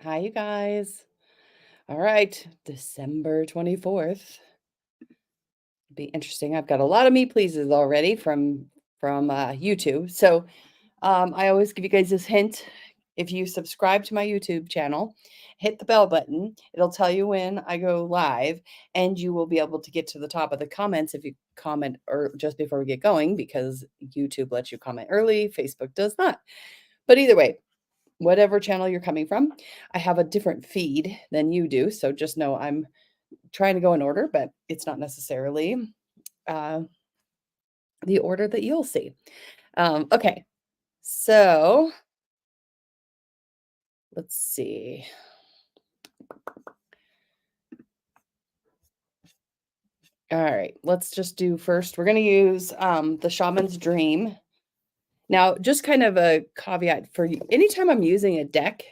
Hi, you guys. All right, December 24th. Be interesting. I've got a lot of me pleases already from YouTube. So I always give you guys this hint. If you subscribe to my YouTube channel, hit the bell button. It'll tell you when I go live, and you will be able to get to the top of the comments if you comment or just before we get going, because YouTube lets you comment early, Facebook does not. But either way, whatever channel you're coming from, I have a different feed than you do. So just know I'm trying to go in order, but it's not necessarily uh, the order that you'll see. Okay, so let's see. All right, let's just do first. We're going to use the Shaman's Dream. Now, just kind of a caveat for you. Anytime I'm using a deck,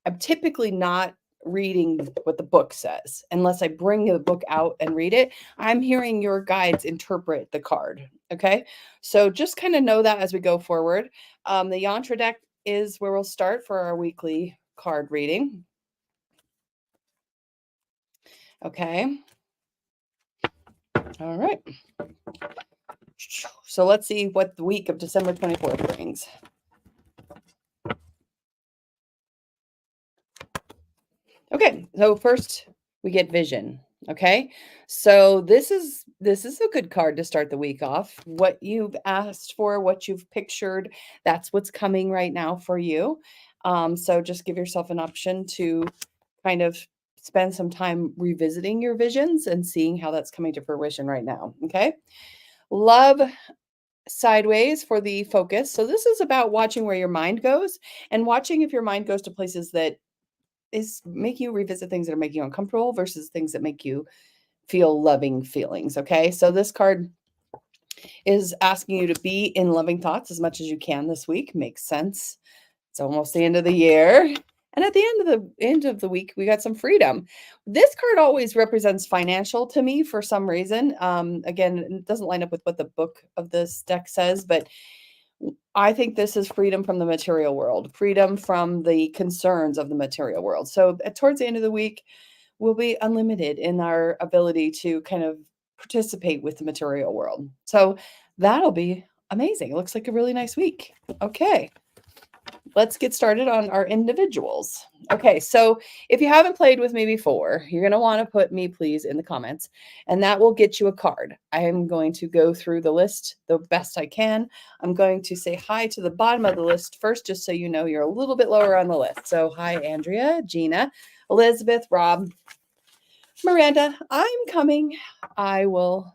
I'm typically not reading what the book says unless I bring the book out and read it. I'm hearing your guides interpret the card. Okay. So just kind of know that as we go forward. The Yantra deck is where we'll start for our weekly card reading. Okay. All right. So let's see what the week of December 24th brings. Okay, so first we get vision. Okay, so this is a good card to start the week off. What you've asked for, what you've pictured, that's what's coming right now for you. So just give yourself an option to kind of spend some time revisiting your visions and seeing how that's coming to fruition right now. Okay, love sideways for the focus. So this is about watching where your mind goes and watching if your mind goes to places that is make you revisit things that are making you uncomfortable versus things that make you feel loving feelings. Okay. So this card is asking you to be in loving thoughts as much as you can this week. Makes sense. It's almost the end of the year. And at the end of the week, we got some freedom. This card always represents financial to me for some reason. Again, it doesn't line up with what the book of this deck says, but I think this is freedom from the material world, freedom from the concerns of the material world. So towards the end of the week, we'll be unlimited in our ability to kind of participate with the material world. So that'll be amazing. It looks like a really nice week. Okay, let's get started on our individuals. Okay, so if you haven't played with me before, you're going to want to put me please in the comments, and that will get you a card. I am going to go through the list the best I can. I'm going to say hi to the bottom of the list first, just so you know you're a little bit lower on the list. So hi, Andrea, Gina, Elizabeth, Rob, Miranda, I'm coming. I will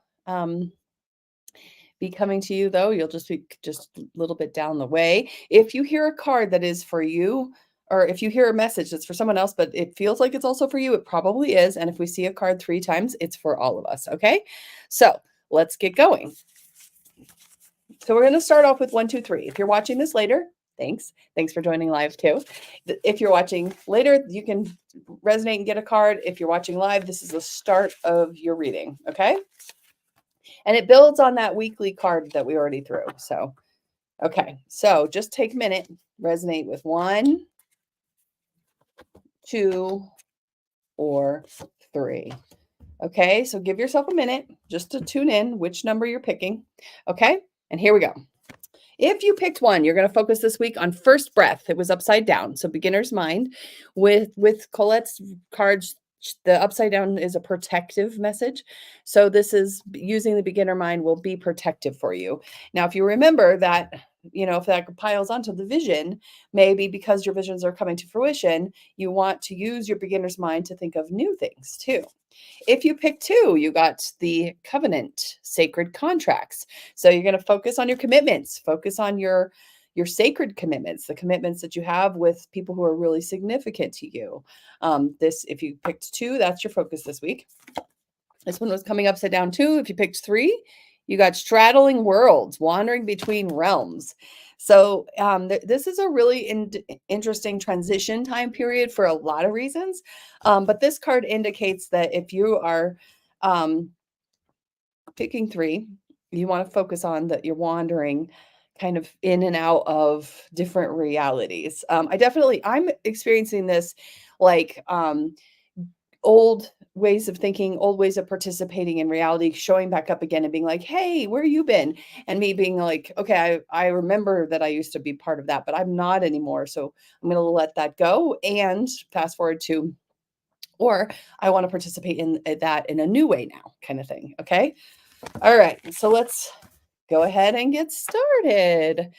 be coming to you, though. You'll just be just a little bit down the way. If you hear a card that is for you, or if you hear a message that's for someone else, but it feels like it's also for you, it probably is. And if we see a card 3 times, it's for all of us. Okay. So let's get going. So we're going to start off with 1, 2, 3. If you're watching this later, thanks. Thanks for joining live too. If you're watching later, you can resonate and get a card. If you're watching live, this is the start of your reading. Okay. And it builds on that weekly card that we already threw. So, okay. So just take a minute, resonate with 1, 2, or 3. Okay. So give yourself a minute just to tune in which number you're picking. Okay. And here we go. If you picked 1, you're going to focus this week on first breath. It was upside down. So beginner's mind with Colette's cards. The upside down is a protective message. So this is using the beginner mind will be protective for you. Now, if you remember that, if that piles onto the vision, maybe because your visions are coming to fruition, you want to use your beginner's mind to think of new things too. If you pick 2, you got the covenant, sacred contracts. So you're going to focus on your commitments, focus on your sacred commitments, the commitments that you have with people who are really significant to you. If you picked 2, that's your focus this week. This one was coming upside down too. If you picked 3, you got straddling worlds, wandering between realms. So this is a really interesting transition time period for a lot of reasons. But this card indicates that if you are picking 3, you want to focus on that you're wandering kind of in and out of different realities. I'm experiencing this like old ways of thinking, old ways of participating in reality, showing back up again and being like, hey, where you been? And me being like, okay, I remember that I used to be part of that, but I'm not anymore. So I'm going to let that go and fast forward to, or I want to participate in that in a new way now, kind of thing. Okay. All right. So let's go ahead and get started.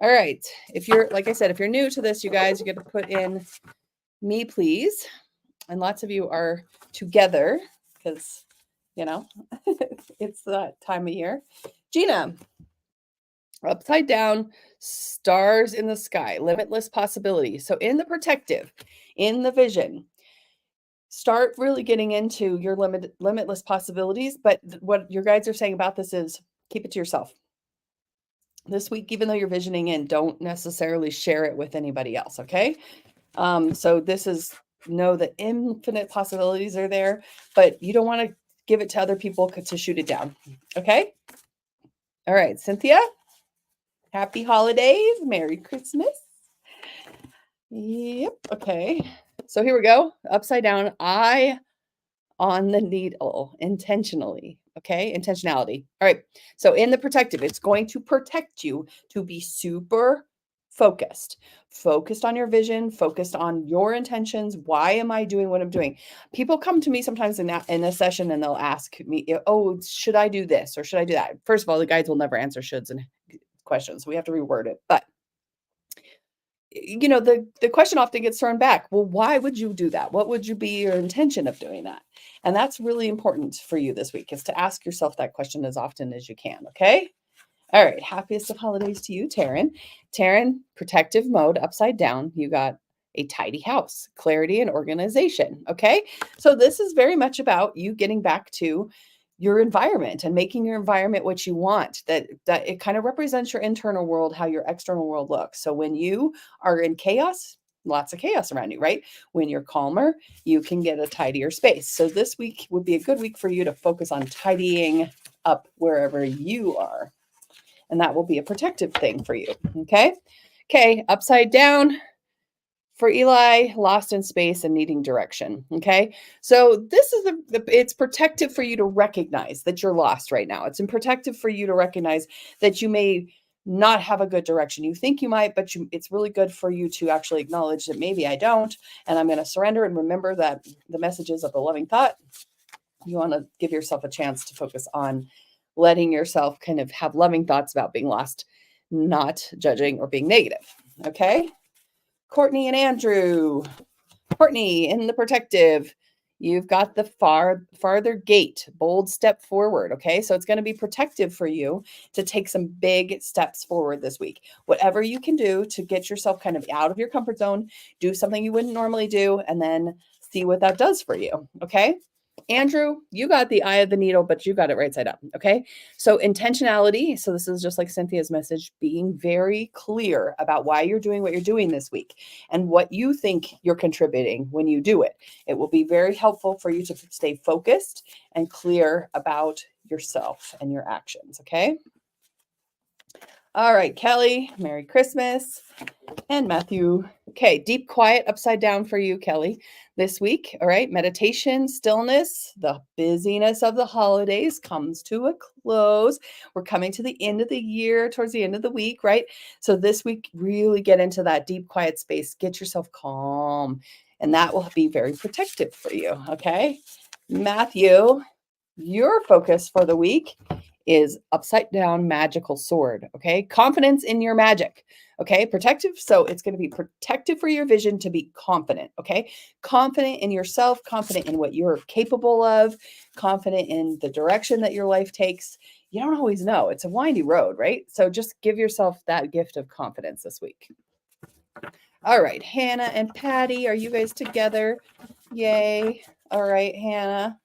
All right. If you're, like I said, if you're new to this, you guys, you get to put in me, please. And lots of you are together because, you know, it's that time of year. Gina, upside down, stars in the sky, limitless possibility. So in the protective, in the vision, start really getting into your limitless possibilities. But what your guides are saying about this is keep it to yourself. This week, even though you're visioning in, don't necessarily share it with anybody else. Okay. So this is, know that infinite possibilities are there, but you don't want to give it to other people to shoot it down. Okay. All right, Cynthia, happy holidays. Merry Christmas. Yep. Okay. So here we go. Upside down. Eye on the needle intentionally. Okay. Intentionality. All right. So in the protective, it's going to protect you to be super focused on your vision, focused on your intentions. Why am I doing what I'm doing? People come to me sometimes in a session and they'll ask me, oh, should I do this or should I do that? First of all, the guides will never answer shoulds and questions. So we have to reword it. But the question often gets thrown back. Well, why would you do that? What would you be your intention of doing that? And that's really important for you this week, is to ask yourself that question as often as you can. Okay. All right. Happiest of holidays to you, Taryn. Taryn, protective mode, upside down. You got a tidy house, clarity and organization. Okay. So this is very much about you getting back to your environment and making your environment what you want, that it kind of represents your internal world, how your external world looks. So when you are in chaos, lots of chaos around you, right? When you're calmer, you can get a tidier space. So this week would be a good week for you to focus on tidying up wherever you are. And that will be a protective thing for you. Okay. Okay. Upside down for Eli, lost in space and needing direction. Okay. So this is it's protective for you to recognize that you're lost right now. It's protective for you to recognize that you may not have a good direction. You think you might, but it's really good for you to actually acknowledge that maybe I don't, and I'm going to surrender and remember that the messages of the loving thought. You want to give yourself a chance to focus on letting yourself kind of have loving thoughts about being lost, not judging or being negative. Okay. Courtney and Andrew. Courtney in the protective. You've got the farther gate, bold step forward. Okay. So it's going to be protective for you to take some big steps forward this week. Whatever you can do to get yourself kind of out of your comfort zone, do something you wouldn't normally do, and then see what that does for you. Okay. Andrew, you got the eye of the needle, but you got it right side up. Okay. So intentionality. So this is just like Cynthia's message, being very clear about why you're doing what you're doing this week and what you think you're contributing when you do it. It will be very helpful for you to stay focused and clear about yourself and your actions. Okay. All right, Kelly, Merry Christmas. And Matthew. Okay, deep quiet upside down for you, Kelly, this week. All right, meditation, stillness, the busyness of the holidays comes to a close. We're coming to the end of the year, towards the end of the week, right? So this week, really get into that deep quiet space. Get yourself calm, and that will be very protective for you. Okay, Matthew, your focus for the week is upside down magical sword. Okay. Confidence in your magic. Okay. Protective. So it's going to be protective for your vision to be confident. Okay. Confident in yourself, confident in what you're capable of, confident in the direction that your life takes. You don't always know. It's a windy road, right? So just give yourself that gift of confidence this week. All right. Hannah and Patty, are you guys together? Yay. All right, Hannah.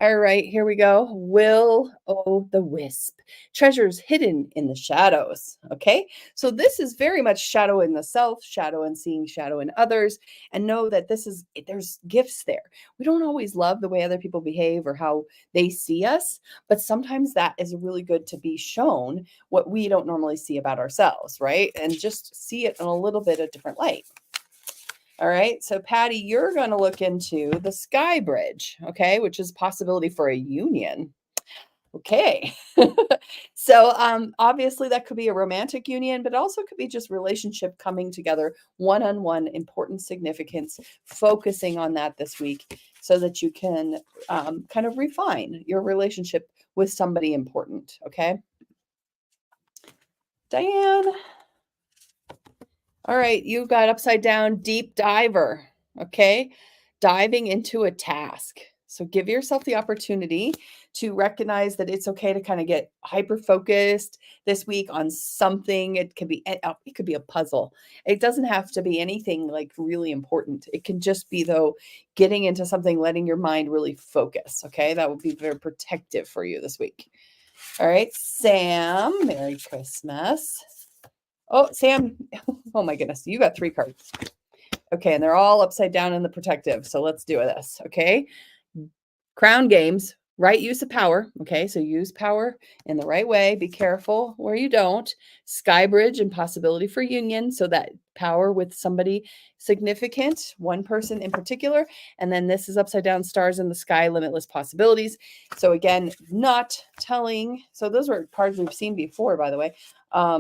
All right, here we go. Will o' the wisp. Treasures hidden in the shadows. Okay. So this is very much shadow in the self, shadow and seeing shadow in others, and know that there's gifts there. We don't always love the way other people behave or how they see us, but sometimes that is really good to be shown what we don't normally see about ourselves, right? And just see it in a little bit of different light. All right. So, Patty, you're going to look into the Sky Bridge, okay, which is possibility for a union. Okay. So, obviously, that could be a romantic union, but also could be just relationship coming together, one on one, important significance, focusing on that this week so that you can kind of refine your relationship with somebody important. Okay. Diane. All right, you got upside down deep diver, okay? Diving into a task. So give yourself the opportunity to recognize that it's okay to kind of get hyper focused this week on something. It could be a puzzle. It doesn't have to be anything like really important. It can just be though getting into something, letting your mind really focus, okay? That would be very protective for you this week. All right, Sam, Merry Christmas. Oh, Sam. Oh my goodness. You got 3 cards. Okay. And they're all upside down in the protective. So let's do this. Okay. Crown games, right use of power. Okay. So use power in the right way. Be careful where you don't. Sky bridge and possibility for union. So that power with somebody significant, one person in particular. And then this is upside down stars in the sky, limitless possibilities. So again, not telling. So those were cards we've seen before, by the way,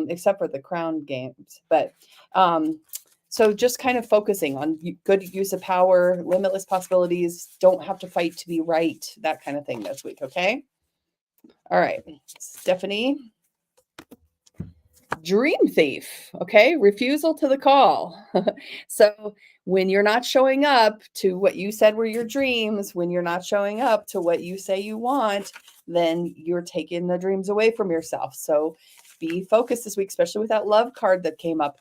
except for the crown games. But so just kind of focusing on good use of power, limitless possibilities, don't have to fight to be right, that kind of thing this week, okay? All right, Stephanie. Dream thief, okay? Refusal to the call. So when you're not showing up to what you said were your dreams, when you're not showing up to what you say you want, then you're taking the dreams away from yourself. So be focused this week, especially with that love card that came up,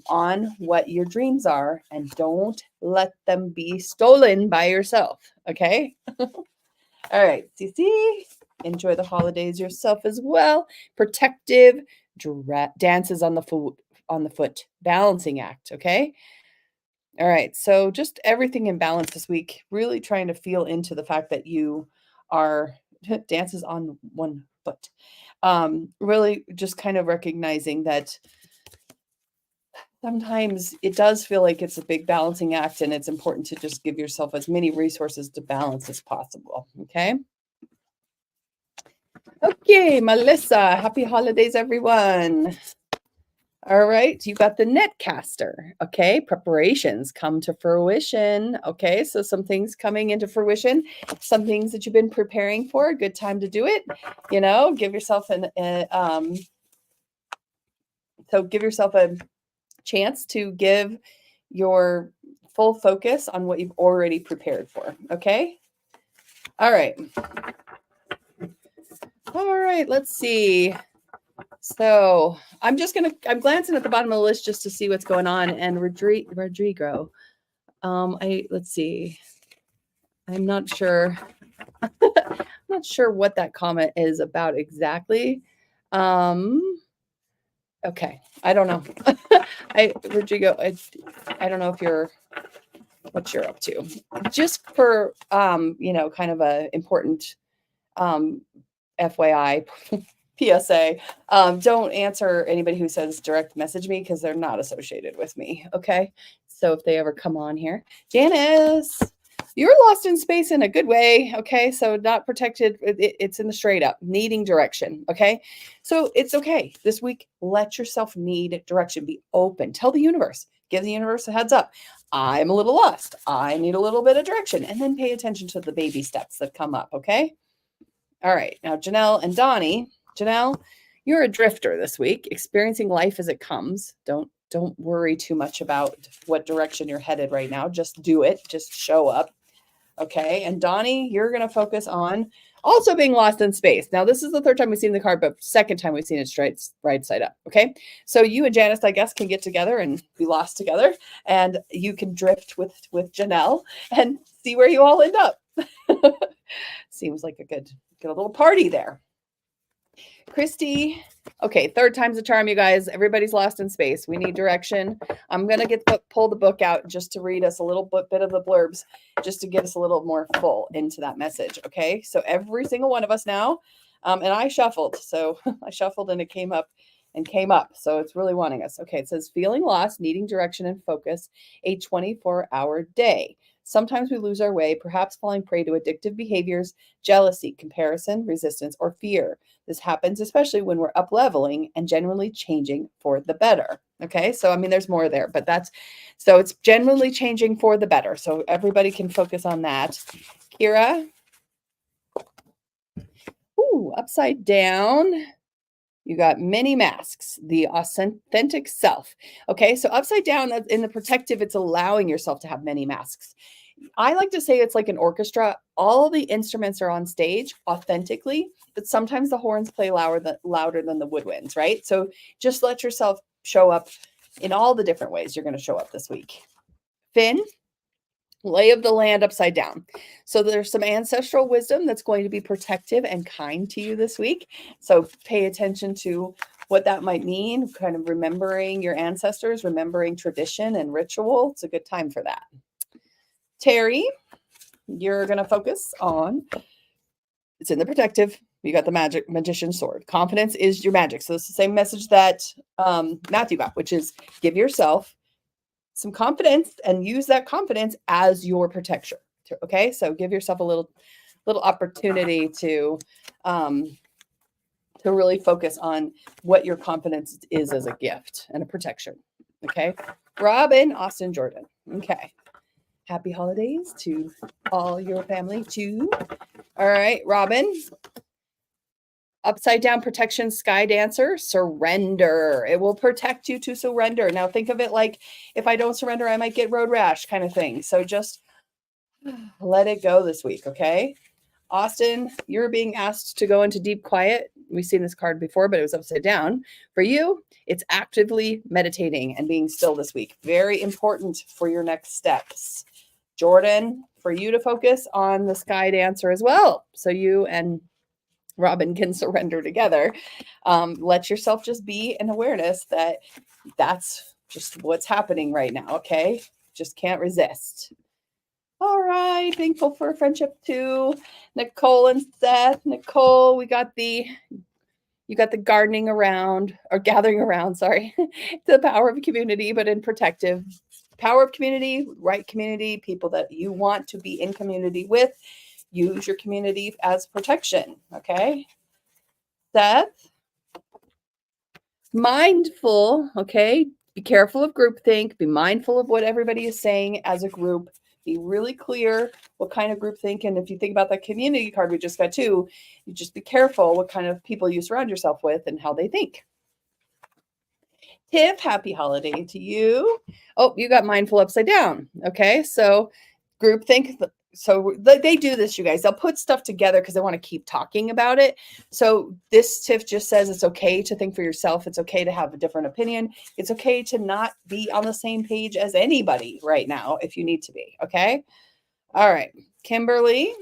on what your dreams are, and don't let them be stolen by yourself, okay? All right, Cece, enjoy the holidays yourself as well. Protective dances on the foot, balancing act, okay? All right, so just everything in balance this week, really trying to feel into the fact that you are dances on one foot. Really just kind of recognizing that sometimes it does feel like it's a big balancing act, and it's important to just give yourself as many resources to balance as possible, okay? Okay, Melissa, happy holidays, everyone. All right, you got the netcaster. Okay, preparations come to fruition. Okay, so some things coming into fruition, some things that you've been preparing for. A good time to do it. You know, give yourself give yourself a chance to give your full focus on what you've already prepared for. Okay. All right. All right. Let's see. So I'm glancing at the bottom of the list just to see what's going on. And Rodrigo, let's see. I'm not sure. I'm not sure what that comment is about exactly. Okay. I don't know. Rodrigo, I don't know what you're up to. Just for, kind of a important, FYI, PSA, don't answer anybody who says direct message me because they're not associated with me. Okay. So if they ever come on here, Janice, you're lost in space in a good way. Okay. So not protected. It's in the straight up needing direction. Okay. So it's okay. This week, let yourself need direction. Be open. Tell the universe, give the universe a heads up. I'm a little lost. I need a little bit of direction. And then pay attention to the baby steps that come up. Okay. All right. Now, Janelle and Donnie. Janelle, you're a drifter this week, experiencing life as it comes. Don't worry too much about what direction you're headed right now. Just do it. Just show up. Okay. And Donnie, you're going to focus on also being lost in space. Now, this is the 3rd time we've seen the card, but 2nd time we've seen it straight right side up. Okay. So you and Janice, I guess, can get together and be lost together, and you can drift with Janelle and see where you all end up. Seems like a good little party there. Christy. Okay, third time's a charm, you guys. Everybody's lost in space. We need direction. I'm gonna pull the book out just to read us a little bit of the blurbs, just to get us a little more full into that message. Okay, so every single one of us now, and I shuffled. So I shuffled and it came up and came up. So it's really wanting us. Okay, it says feeling lost, needing direction and focus, a 24-hour day. Sometimes we lose our way, perhaps falling prey to addictive behaviors, jealousy, comparison, resistance, or fear. This happens especially when we're up leveling and genuinely changing for the better. Okay, so I mean, there's more there, but so it's genuinely changing for the better. So everybody can focus on that. Kira. Ooh, upside down. You got many masks, the authentic self. Okay, so upside down in the protective, it's allowing yourself to have many masks. I like to say it's like an orchestra. All the instruments are on stage authentically, but sometimes the horns play louder than the woodwinds, right? So just let yourself show up in all the different ways you're going to show up this week. Finn, lay of the land upside down. So there's some ancestral wisdom that's going to be protective and kind to you this week. So pay attention to what that might mean, kind of remembering your ancestors, remembering tradition and ritual. It's a good time for that. Terry, you're going to focus on, it's in the protective. You got the magician sword. Confidence is your magic. So it's the same message that Matthew got, which is give yourself some confidence and use that confidence as your protection. Okay, so give yourself a little opportunity to really focus on what your confidence is as a gift and a protection. Okay, Robin, Austin, Jordan. Okay, happy holidays to all your family too. All right, Robin. Upside down protection, sky dancer, surrender. It will protect you to surrender. Now think of it like if I don't surrender, I might get road rash kind of thing. So just let it go this week, okay? Austin, you're being asked to go into deep quiet. We've seen this card before, but it was upside down. For you, it's actively meditating and being still this week. Very important for your next steps. Jordan, for you to focus on the sky dancer as well. So you and Robin can surrender together. Let yourself just be in awareness that that's just what's happening right now. Okay. Just can't resist. All right. Thankful for friendship too. Nicole and Seth. Nicole, you got the gardening around or gathering around, sorry, the power of community, but in protective. Power of community, right community, people that you want to be in community with. Use your community as protection, okay? Seth, mindful, okay? Be careful of groupthink. Be mindful of what everybody is saying as a group. Be really clear what kind of groupthink. And if you think about that community card we just got too, you just be careful what kind of people you surround yourself with and how they think. Tiff, happy holiday to you. Oh, you got mindful upside down. Okay, so groupthink. So they do this, you guys. They'll put stuff together because they want to keep talking about it. So this Tiff just says it's okay to think for yourself. It's okay to have a different opinion. It's okay to not be on the same page as anybody right now if you need to be. Okay. All right. Kimberly,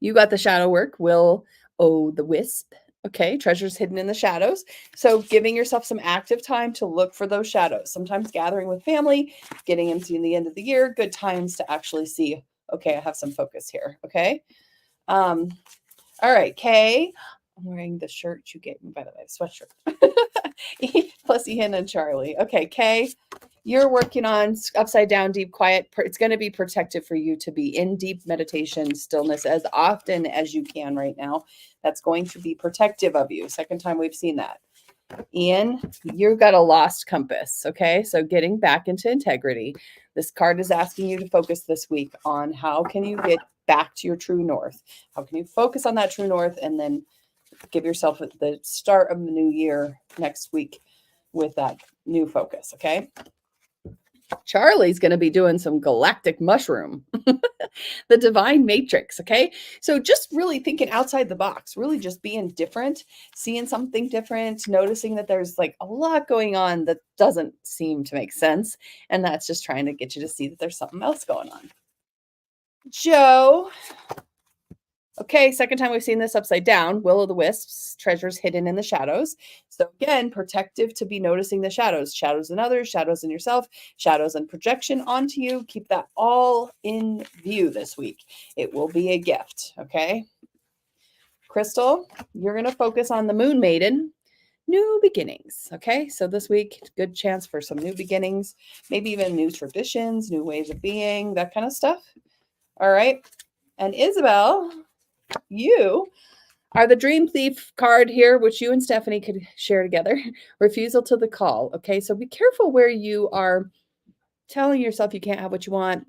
you got the shadow work. Will the wisp. Okay, treasures hidden in the shadows. So giving yourself some active time to look for those shadows. Sometimes gathering with family, getting into the end of the year, good times to actually see, okay, I have some focus here. Okay. All right, Kay. I'm wearing the shirt you gave me, by the way, sweatshirt. Plus Ian and Charlie. Okay, Kay. You're working on upside down, deep quiet. It's going to be protective for you to be in deep meditation, stillness as often as you can right now. That's going to be protective of you. Second time we've seen that. Ian, you've got a lost compass. Okay. So getting back into integrity. This card is asking you to focus this week on how can you get back to your true north? How can you focus on that true north and then give yourself the start of the new year next week with that new focus. Okay. Charlie's going to be doing some galactic mushroom, the divine matrix. Okay. So just really thinking outside the box, really just being different, seeing something different, noticing that there's like a lot going on that doesn't seem to make sense. And that's just trying to get you to see that there's something else going on. Joe. Okay, second time we've seen this upside down. Will-o'-the-wisps, treasures hidden in the shadows. So again, protective to be noticing the shadows. Shadows in others, shadows in yourself, shadows and projection onto you. Keep that all in view this week. It will be a gift, okay? Crystal, you're going to focus on the Moon Maiden, new beginnings, okay? So this week, good chance for some new beginnings, maybe even new traditions, new ways of being, that kind of stuff. All right? And Isabel, you are the Dream Thief card here, which you and Stephanie could share together. Refusal to the call. Okay, so be careful where you are telling yourself you can't have what you want,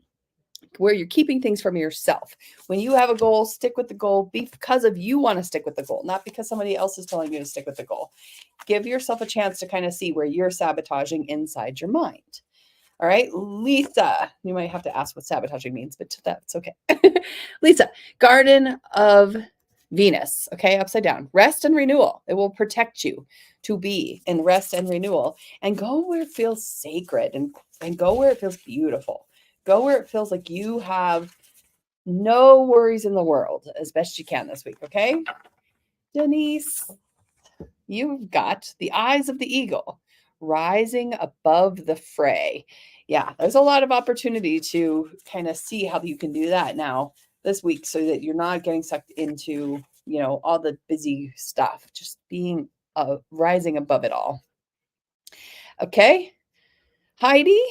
where you're keeping things from yourself. When you have a goal, stick with the goal because of you want to stick with the goal, not because somebody else is telling you to stick with the goal. Give yourself a chance to kind of see where you're sabotaging inside your mind. All right, Lisa, you might have to ask what sabotaging means, but that's okay. Lisa, Garden of Venus, okay, upside down. Rest and renewal. It will protect you to be in rest and renewal and go where it feels sacred and go where it feels beautiful. Go where it feels like you have no worries in the world as best you can this week, okay? Denise, you've got the eyes of the eagle rising above the fray. Yeah, there's a lot of opportunity to kind of see how you can do that now this week so that you're not getting sucked into, all the busy stuff, just being rising above it all. Okay. Heidi.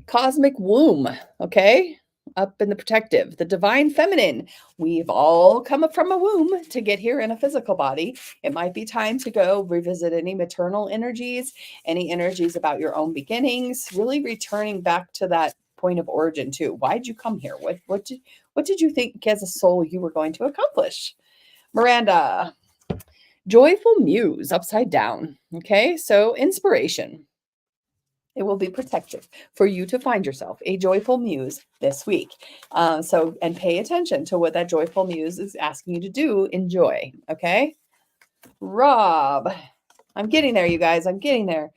Cosmic womb. Okay. Up in the protective, the divine feminine. We've all come from a womb to get here in a physical body. It might be time to go revisit any maternal energies, any energies about your own beginnings, really returning back to that point of origin too. Why'd you come here? What did you think as a soul you were going to accomplish? Miranda, joyful muse upside down. Okay, so inspiration. It will be protective for you to find yourself a joyful muse this week. And pay attention to what that joyful muse is asking you to do. Enjoy. Okay. Rob, I'm getting there, you guys. I'm getting there.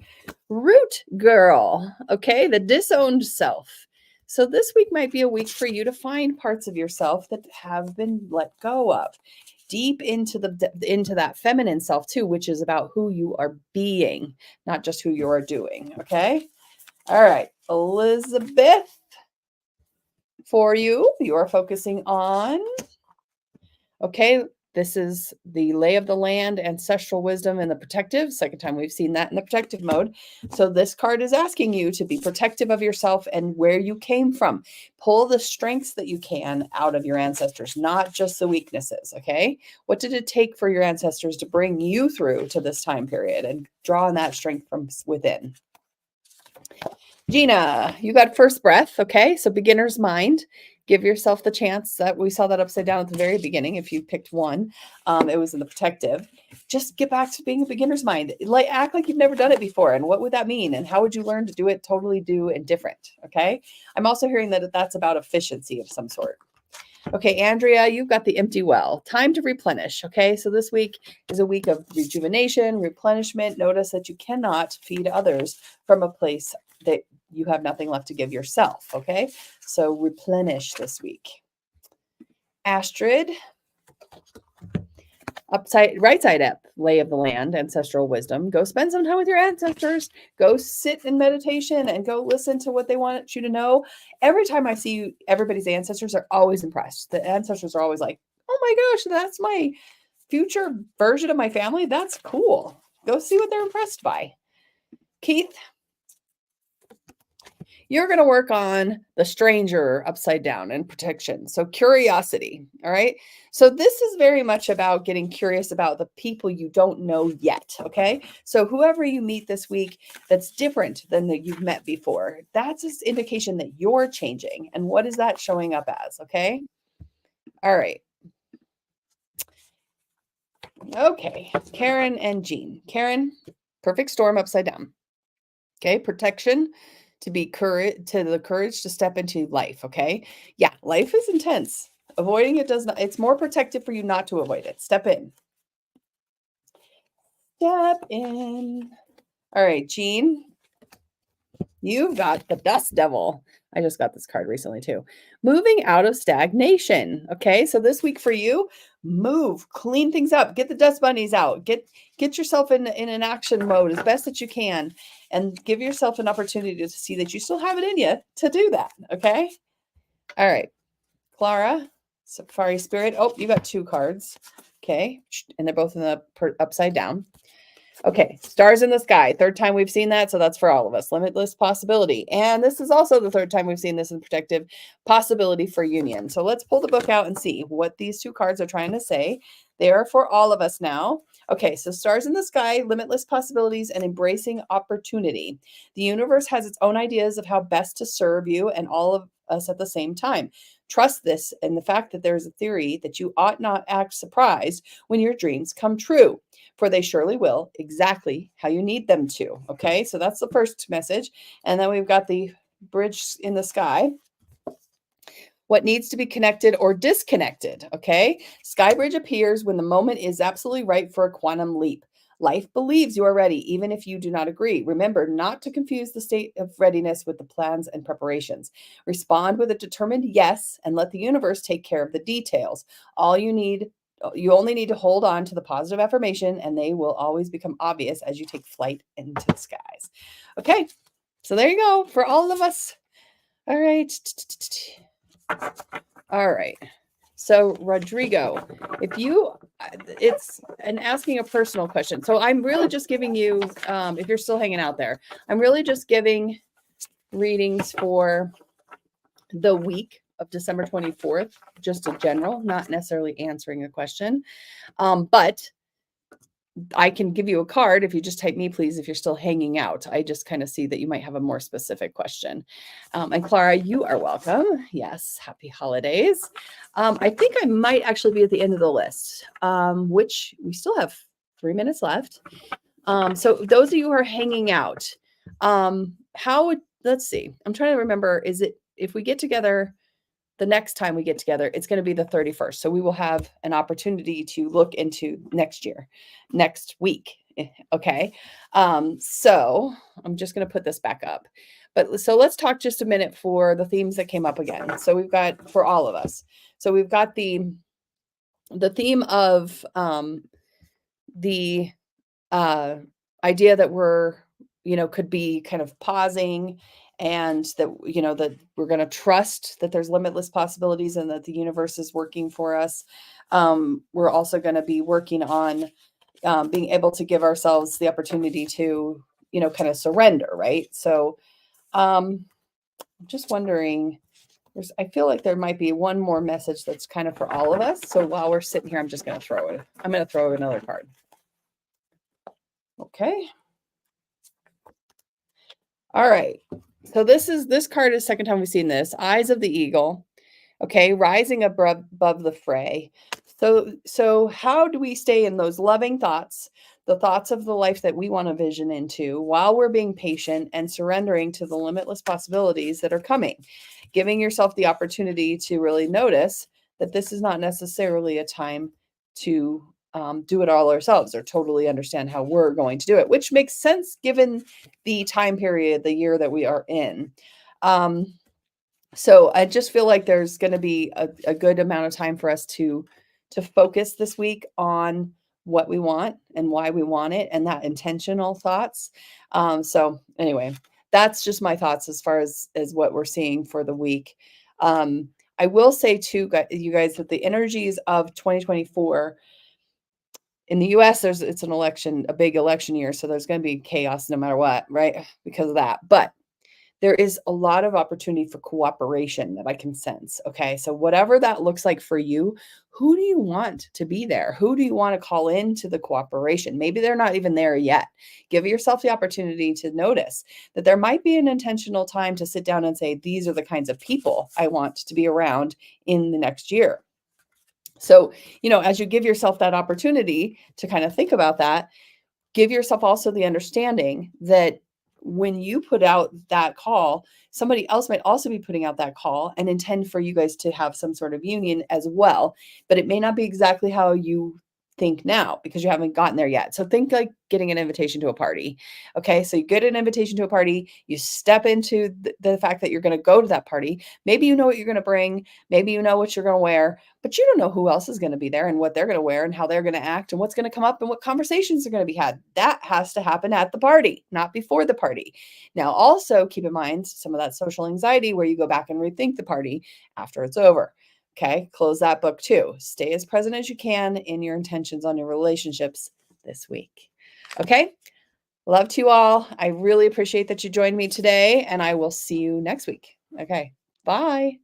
Root girl. Okay. The disowned self. So this week might be a week for you to find parts of yourself that have been let go of. Deep into that feminine self too, which is about who you are being, not just who you are doing. Okay. All right, Elizabeth, for you are focusing on, okay, this is the lay of the land, ancestral wisdom, and the protective. Second time we've seen that in the protective mode. So this card is asking you to be protective of yourself and where you came from. Pull the strengths that you can out of your ancestors, not just the weaknesses, okay? What did it take for your ancestors to bring you through to this time period and draw on that strength from within? Gina, you got first breath. Okay. So beginner's mind, give yourself the chance that we saw that upside down at the very beginning. If you picked one, it was in the protective. Just get back to being a beginner's mind. Act like you've never done it before. And what would that mean? And how would you learn to do it totally new and different? Okay. I'm also hearing that that's about efficiency of some sort. Okay, Andrea, you've got the empty well. Time to replenish. Okay, so this week is a week of rejuvenation, replenishment. Notice that you cannot feed others from a place that you have nothing left to give yourself. Okay, so replenish this week. Astrid, right side up, lay of the land, ancestral wisdom. Go spend some time with your ancestors. Go sit in meditation and go listen to what they want you to know. Every time I see you, everybody's ancestors are always impressed. The ancestors are always like, oh my gosh, that's my future version of my family. That's cool. Go see what they're impressed by. Keith, you're going to work on the stranger upside down and protection. So curiosity. All right. So this is very much about getting curious about the people you don't know yet. Okay. So whoever you meet this week that's different than that you've met before, that's an indication that you're changing. And what is that showing up as? Okay. All right. Okay. Karen and Jean. Karen, perfect storm upside down. Okay. Protection. To the courage to step into life. Okay. Yeah. Life is intense. Avoiding it does not, it's more protective for you not to avoid it. Step in. Step in. All right, Jean, you've got the Dust Devil. I just got this card recently too. Moving out of stagnation. Okay, so this week for you, move, clean things up, get the dust bunnies out, get yourself in an action mode as best that you can, and give yourself an opportunity to see that you still have it in you to do that. Okay. All right, Clara, Safari Spirit. Oh, you got 2 cards. Okay, and they're both in the upside down. Okay, stars in the sky. 3rd time we've seen that, so that's for all of us. Limitless possibility. And this is also the 3rd time we've seen this in protective possibility for union. So let's pull the book out and see what these 2 cards are trying to say. They are for all of us now. Okay, so stars in the sky, limitless possibilities, and embracing opportunity. The universe has its own ideas of how best to serve you and all of us at the same time. Trust this and the fact that there is a theory that you ought not act surprised when your dreams come true, for they surely will, exactly how you need them to. Okay, so that's the first message. And then we've got the bridge in the sky. What needs to be connected or disconnected. Okay, sky bridge appears when the moment is absolutely right for a quantum leap. Life believes you are ready, even if you do not agree. Remember not to confuse the state of readiness with the plans and preparations. Respond with a determined yes and let the universe take care of the details. You only need to hold on to the positive affirmation, and they will always become obvious as you take flight into the skies. Okay, so there you go for all of us. All right. All right. So Rodrigo, it's an asking a personal question. So I'm really just giving you, if you're still hanging out there, I'm really just giving readings for the week of December 24th, just a general, not necessarily answering a question. But I can give you a card if you just type me, please, if you're still hanging out. I just kind of see that you might have a more specific question. And Clara, you are welcome. Yes, happy holidays. I think I might actually be at the end of the list, which we still have 3 minutes left. So those of you who are hanging out, let's see, I'm trying to remember, is it, if we get together, the next time we get together, it's going to be the 31st. So we will have an opportunity to look into next week. Okay. So I'm just going to put this back up. But so let's talk just a minute for the themes that came up again. So we've got, for all of us. So we've got the theme of the idea that we're, could be kind of pausing, and that, that we're going to trust that there's limitless possibilities and that the universe is working for us. We're also going to be working on being able to give ourselves the opportunity to, kind of surrender, right? So I'm just wondering, I feel like there might be one more message that's kind of for all of us. So while we're sitting here, I'm going to throw another card. Okay. All right. So this card is second time we've seen this. Eyes of the Eagle. Okay, rising above the fray. So how do we stay in those loving thoughts, the thoughts of the life that we want to vision into, while we're being patient and surrendering to the limitless possibilities that are coming? Giving yourself the opportunity to really notice that this is not necessarily a time to do it all ourselves or totally understand how we're going to do it, which makes sense given the time period, the year that we are in. So I just feel like there's going to be a good amount of time for us to focus this week on what we want and why we want it, and that intentional thoughts. So anyway, that's just my thoughts as far as what we're seeing for the week. I will say too, you guys, that the energies of 2024 in the US, it's a big election year. So there's going to be chaos no matter what, right? Because of that. But there is a lot of opportunity for cooperation that I can sense. Okay. So whatever that looks like for you, who do you want to be there? Who do you want to call into the cooperation? Maybe they're not even there yet. Give yourself the opportunity to notice that there might be an intentional time to sit down and say, these are the kinds of people I want to be around in the next year. So, as you give yourself that opportunity to kind of think about that, give yourself also the understanding that when you put out that call, somebody else might also be putting out that call and intend for you guys to have some sort of union as well. But it may not be exactly how you think now because you haven't gotten there yet. So think like getting an invitation to a party. Okay. So you get an invitation to a party, you step into the fact that you're going to go to that party. Maybe you know what you're going to bring, maybe you know what you're going to wear, but you don't know who else is going to be there and what they're going to wear and how they're going to act and what's going to come up and what conversations are going to be had. That has to happen at the party, not before the party. Now, also keep in mind some of that social anxiety where you go back and rethink the party after it's over. Okay, close that book too. Stay as present as you can in your intentions on your relationships this week. Okay, love to you all. I really appreciate that you joined me today, and I will see you next week. Okay, bye.